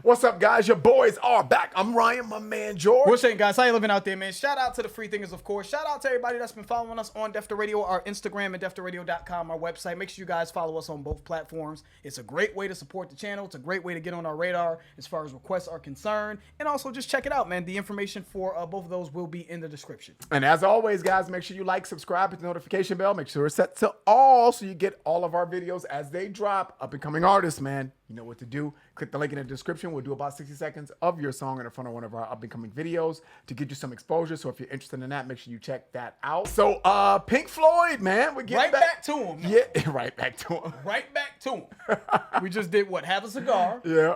What's up, guys? Your boys are back. I'm Ryan, my man George. What's saying, guys? How you living out there, man? Shout out to the free thinkers, of course. Shout out to everybody that's been following us on Def to Radio, our Instagram and DefToRadio.com, our website. Make sure you guys follow us on both platforms. It's a great way to support the channel. It's a great way to get on our radar as far as requests are concerned. And also just check it out, man. The information for both of those will be in the description. And as always, guys, make sure you like, subscribe, hit the notification bell. Make sure it's set to all so you get all of our videos as they drop. Up and coming artists, man. You know what to do. Click the link in the description. We'll do about 60 seconds of your song in front of one of our up-and-coming videos to get you some exposure. So if you're interested in that, make sure you check that out. So, Pink Floyd, man. We're getting Right back to him. Yeah, right back to him. Right back to him. We just did what? Have a cigar. Yeah,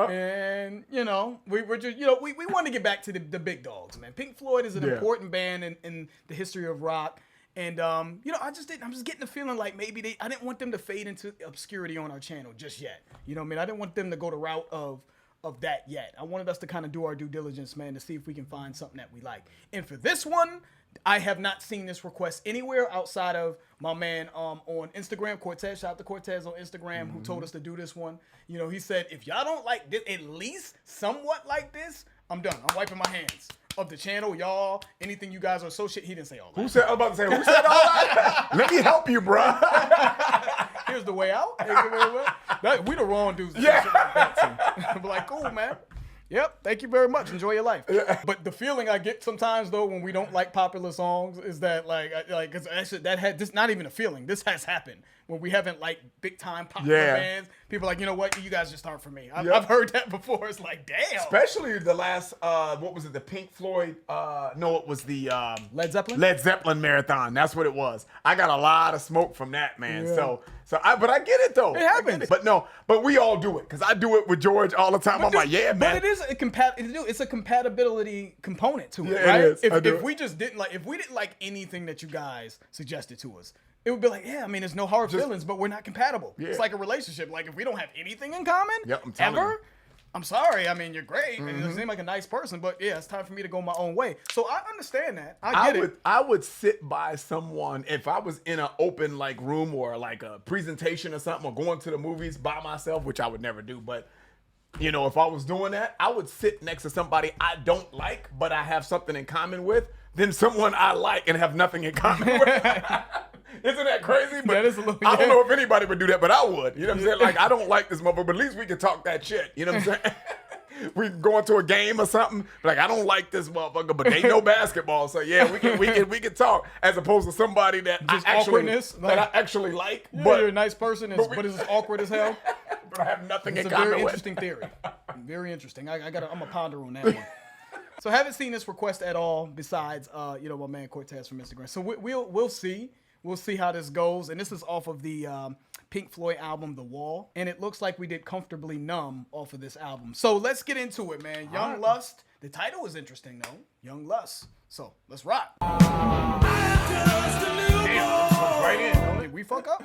And, you know, we were just, we want to get back to the big dogs, man. Pink Floyd is an important band in the history of rock. And, I'm just getting the feeling like maybe I didn't want them to fade into obscurity on our channel just yet. You know what I mean? I didn't want them to go the route of that yet. I wanted us to kind of do our due diligence, man, to see if we can find something that we like. And for this one, I have not seen this request anywhere outside of my man on Instagram, Cortez. Shout out to Cortez on Instagram who told us to do this one. You know, he said, if y'all don't like this, at least somewhat like this, I'm done. I'm wiping my hands. Of the channel, y'all, anything you guys are associated. He didn't say all that. Who said? I'm about to say, who said all that? Let me help you, bro. Here's the way out. We the wrong dudes. Yeah. Like that be like, cool, man. Yep. Thank you very much. Enjoy your life. But the feeling I get sometimes though when we don't like popular songs is that because actually this not even a feeling. This has happened when we haven't liked big time popular bands. People are like, you know what? You guys just aren't for me. I've heard that before. It's like, damn. Especially the last, what was it? The Pink Floyd? No, it was the Led Zeppelin. Led Zeppelin marathon. That's what it was. I got a lot of smoke from that, man. Yeah. But I get it though. It happens. But we all do it because I do it with George all the time. I'm like, yeah, man. But it is it's a compatibility component to it, Yeah, right? it is. If we didn't like anything that you guys suggested to us, it would be like, yeah, I mean, there's no hard feelings, but we're not compatible. Yeah. It's like a relationship. Like if we don't have anything in common, I'm sorry. I mean, you're great, and you seem like a nice person, but yeah, it's time for me to go my own way. So I understand that. I get it. I would sit by someone if I was in an open room or like a presentation or something, or going to the movies by myself, which I would never do. But if I was doing that, I would sit next to somebody I don't like, but I have something in common with, than someone I like and have nothing in common with. Isn't that crazy? But I don't know if anybody would do that, but I would. You know what I'm saying? Like, I don't like this motherfucker, but at least we can talk that shit. You know what I'm saying? We can go into a game or something. Like, I don't like this motherfucker, but they know basketball, so yeah, we can talk. As opposed to somebody that just I actually like. But you're a nice person, but it's awkward as hell. But I have nothing in common with. It's a very interesting theory. Very interesting. I'm a ponder on that one. So I haven't seen this request at all. Besides, my man Cortez from Instagram. So we'll see. We'll see how this goes. And this is off of the Pink Floyd album, The Wall. And it looks like we did Comfortably Numb off of this album. So let's get into it, man. Young Lust. The title is interesting, though. Young Lust. So let's rock. Damn, right in. Did we fuck up?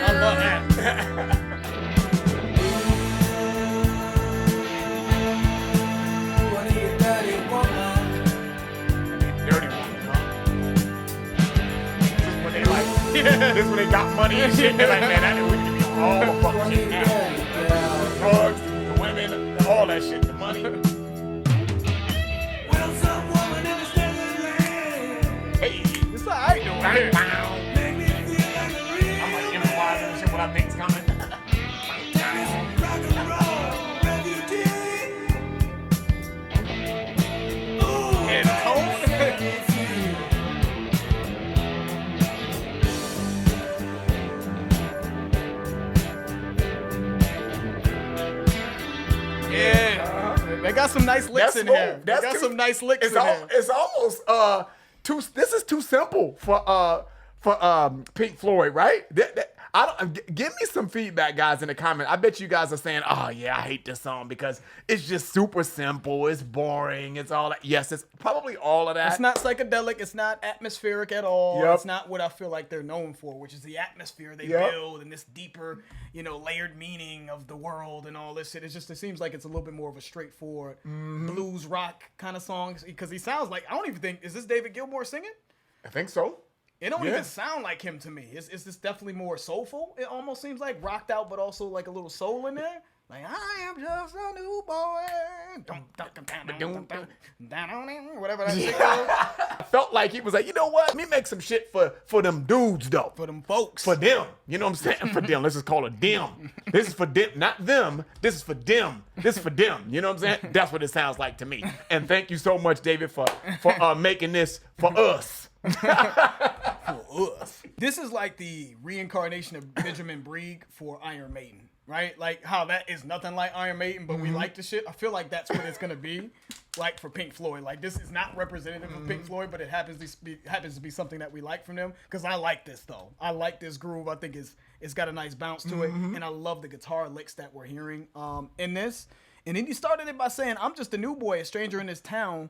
I love that. Dirty woman, huh? This is when they this is when they got money and shit. They're like, man, we can be all the fucking shit now. The drugs, the women, all that shit, the money. Well, some woman in the desert land. Hey, It's all right, though. I'm like improvising and shit. What I think's coming. They got some nice licks in here. They got some nice licks in here. It's almost this is too simple for Pink Floyd, right? Give me some feedback, guys, in the comments. I bet you guys are saying, "Oh yeah, I hate this song because it's just super simple. It's boring. It's all that." Yes, it's probably all of that. It's not psychedelic. It's not atmospheric at all. Yep. It's not what I feel like they're known for, which is the atmosphere they build and this deeper, layered meaning of the world and all this shit. It seems like it's a little bit more of a straightforward blues rock kind of song because he sounds like, I don't even think, is this David Gilmour singing? I think so. It don't even sound like him to me. It's just definitely more soulful. It almost seems like rocked out, but also like a little soul in there. Like, I am just a new boy. Whatever that shit goes. I felt like he was like, you know what? Let me make some shit for them dudes, though. For them folks. For them. You know what I'm saying? For them. Let's just call it them. This is for them. Not them. This is for them. This is for them. You know what I'm saying? That's what it sounds like to me. And thank you so much, David, for making this for us. For us. This is like the reincarnation of Benjamin Brieg for Iron Maiden, right? Like how that is nothing like Iron Maiden, but we like the shit. I feel like that's what it's gonna be like for Pink Floyd. Like this is not representative of Pink Floyd, but it happens to be something that we like from them. Because I like this though. I like this groove. I think it's got a nice bounce to it, and I love the guitar licks that we're hearing in this. And then you started it by saying, "I'm just a new boy, a stranger in this town.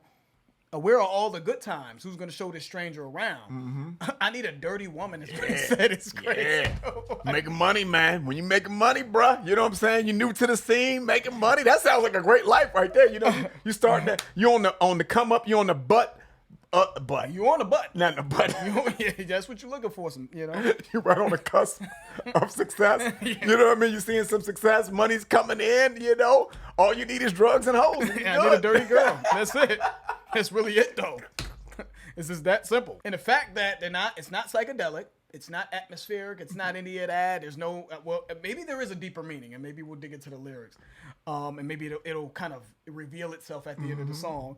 Where are all the good times? Who's gonna show this stranger around? I need a dirty woman." Is what he said. It's crazy. Yeah. Making money, man. When you making money, bruh, you know what I'm saying? You new to the scene, making money. That sounds like a great life right there. You know, you starting that. You on the come up. You on the butt. Butt. You on the butt? Not the butt. Yeah, that's what you're looking for. You right on the cusp of success. You know what I mean? You're seeing some success. Money's coming in. You know, all you need is drugs and hoes. I need a dirty girl. That's it. That's really it, though. It's just that simple. And the fact that it's not psychedelic, it's not atmospheric, it's not any of that. There's no, maybe there is a deeper meaning, and maybe we'll dig into the lyrics, and maybe it'll kind of reveal itself at the end of the song.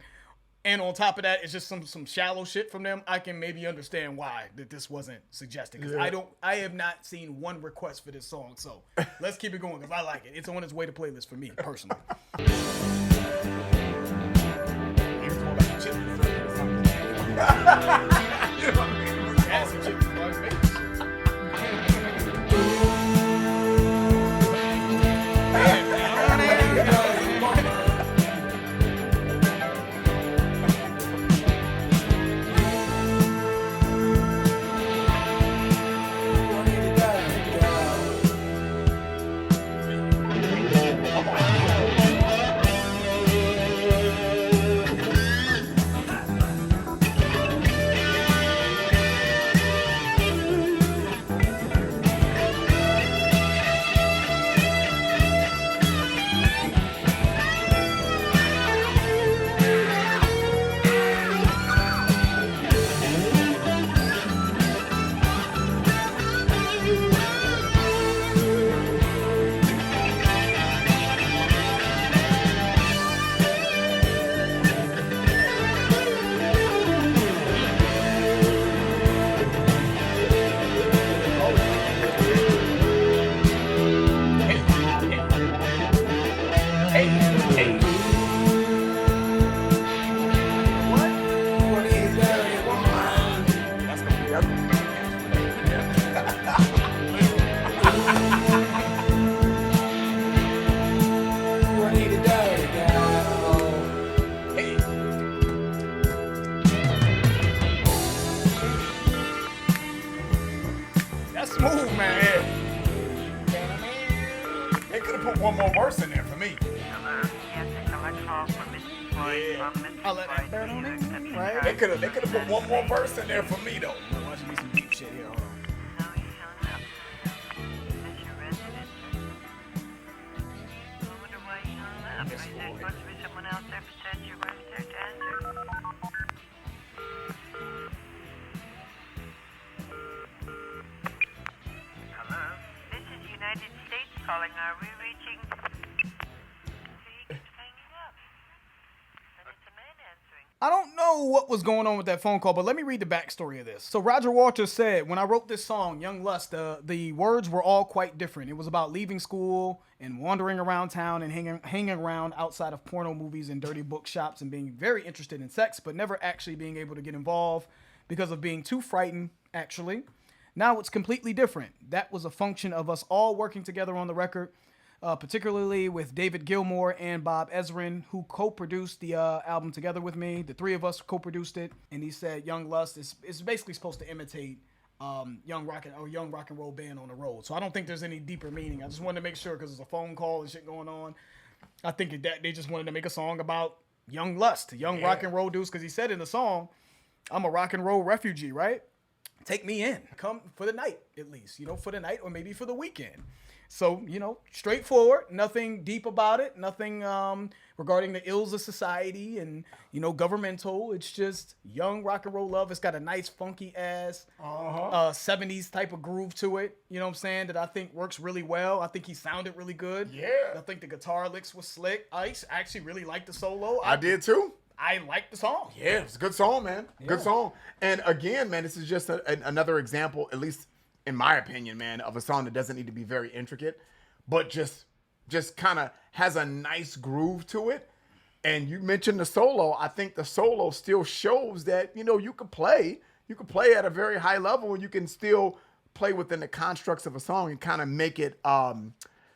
And on top of that, it's just some shallow shit from them. I can maybe understand why that this wasn't suggested, because I have not seen one request for this song. So let's keep it going because I like it. It's on its way to playlist for me personally. Smooth, man. They could have put one more verse in there for me. I'll let that burn on it, right? They could have put one more verse in there for me though. Watch me some deep shit here. Hold on. Calling, are we reaching? Please hanging up. But it's a man answering. I don't know what was going on with that phone call, but let me read the backstory of this. So Roger Waters said, when I wrote this song, Young Lust, the words were all quite different. It was about leaving school and wandering around town and hanging around outside of porno movies and dirty bookshops and being very interested in sex, but never actually being able to get involved because of being too frightened, actually. Now it's completely different. That was a function of us all working together on the record, particularly with David Gilmour and Bob Ezrin, who co-produced the album together with me. The three of us co-produced it, and he said Young Lust is basically supposed to imitate young rock and roll band on the road. So I don't think there's any deeper meaning. I just wanted to make sure because there's a phone call and shit going on. I think that they just wanted to make a song about young lust, young rock and roll dudes, because he said in the song, I'm a rock and roll refugee, right? Take me in. Come for the night, at least, for the night or maybe for the weekend. So, straightforward, nothing deep about it, nothing regarding the ills of society and, governmental. It's just young rock and roll love. It's got a nice funky ass 70s type of groove to it, you know what I'm saying, that I think works really well. I think he sounded really good. Yeah. I think the guitar licks was slick. I actually really liked the solo. I did too. I like the song. Yeah, it's a good song, man. Yeah. Good song. And again, man, this is just another example, at least in my opinion, man, of a song that doesn't need to be very intricate, but just kind of has a nice groove to it. And you mentioned the solo. I think the solo still shows that, you could play at a very high level and you can still play within the constructs of a song and kind of make it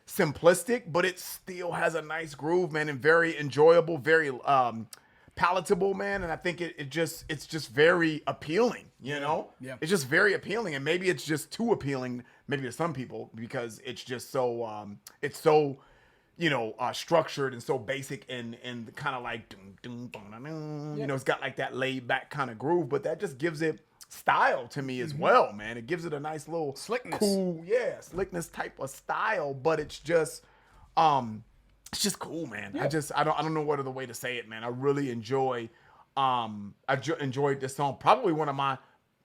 simplistic, but it still has a nice groove, man, and very enjoyable, very palatable, man. And I think it's just very appealing, Yeah. It's just very appealing, and maybe it's just too appealing, maybe to some people, because it's just so structured and so basic and kind of like it's got like that laid back kind of groove, but that just gives it style to me as well, man. It gives it a nice little Slickness. cool, slickness type of style, but it's just cool, man. Yeah. I don't know what other way to say it, man. I really enjoyed this song. Probably one of my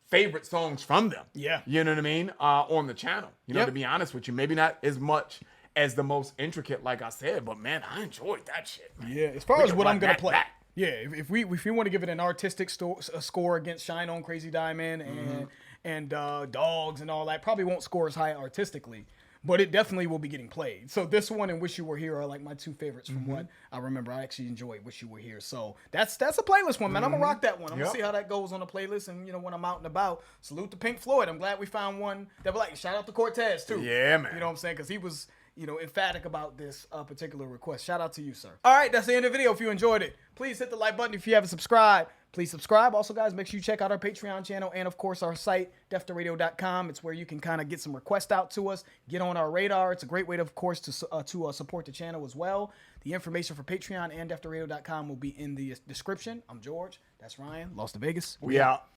favorite songs from them. Yeah. You know what I mean? On the channel. Yep. To be honest with you, maybe not as much as the most intricate, like I said, but man, I enjoyed that shit, man. Yeah, as far We as can what run I'm gonna that play. back. Yeah, if we want to give it an artistic score against Shine On Crazy Diamond and Dogs and all that, probably won't score as high artistically, but it definitely will be getting played. So this one and Wish You Were Here are like my two favorites from what I remember. I actually enjoyed Wish You Were Here. So that's a playlist one, man. I'm gonna rock that one. I'm gonna see how that goes on the playlist, and when I'm out and about. Salute to Pink Floyd. I'm glad we found one that we like. Shout out to Cortez too. Yeah, man. You know what I'm saying? Because he was emphatic about this particular request. Shout out to you, sir. All right, that's the end of the video. If you enjoyed it, please hit the like button. If you haven't subscribed, please subscribe. Also, guys, make sure you check out our Patreon channel and, of course, our site, deftoradio.com. It's where you can kind of get some requests out to us, get on our radar. It's a great way, of course, to support the channel as well. The information for Patreon and deftoradio.com will be in the description. I'm George. That's Ryan. Lost to Vegas. We out.